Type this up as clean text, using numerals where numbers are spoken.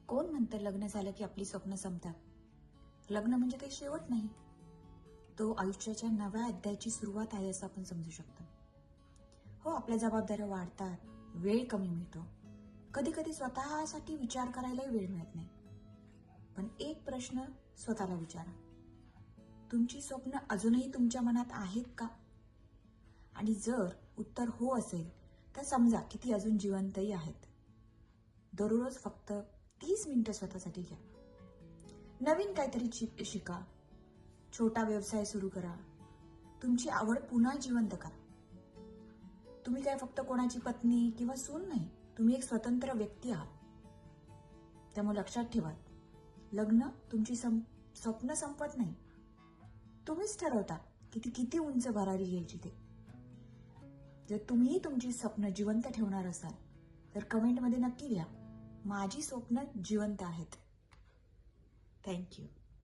कोण म्हणतं लग्न झालं की आपली स्वप्न संपतात? लग्न म्हणजे काही शेवट नाही, तो आयुष्याच्या नव्या अध्यायाची सुरुवात आहे असं आपण समजू शकतो. हो, आपल्या जबाबदाऱ्या वाढतात, वेळ कमी मिळतो, कधी कधी स्वतःसाठी विचार करायलाही वेळ मिळत नाही. पण एक प्रश्न स्वतःला विचारा, तुमची स्वप्न अजूनही तुमच्या मनात आहेत का? आणि जर उत्तर हो असेल तर समजा की ती अजून जिवंतही आहेत. दररोज फक्त 30 मिनिटं स्वतःसाठी घ्या. नवीन काहीतरी शिका, छोटा व्यवसाय सुरू करा, तुमची आवड पुन्हा जिवंत करा. तुम्ही काय फक्त कोणाची पत्नी किंवा सून नाही, तुम्ही एक स्वतंत्र व्यक्ती आहात. त्यामुळे लक्षात ठेवा, लग्न तुमची स्वप्न संपत नाही, तुम्हीच ठरवता की ती किती उंच भरारी घ्यायची ते. जर तुम्ही तुमची स्वप्न जिवंत ठेवणार असाल तर कमेंटमध्ये नक्की लिहा, माझी स्वप्न जिवंत आहेत. थँक्यू.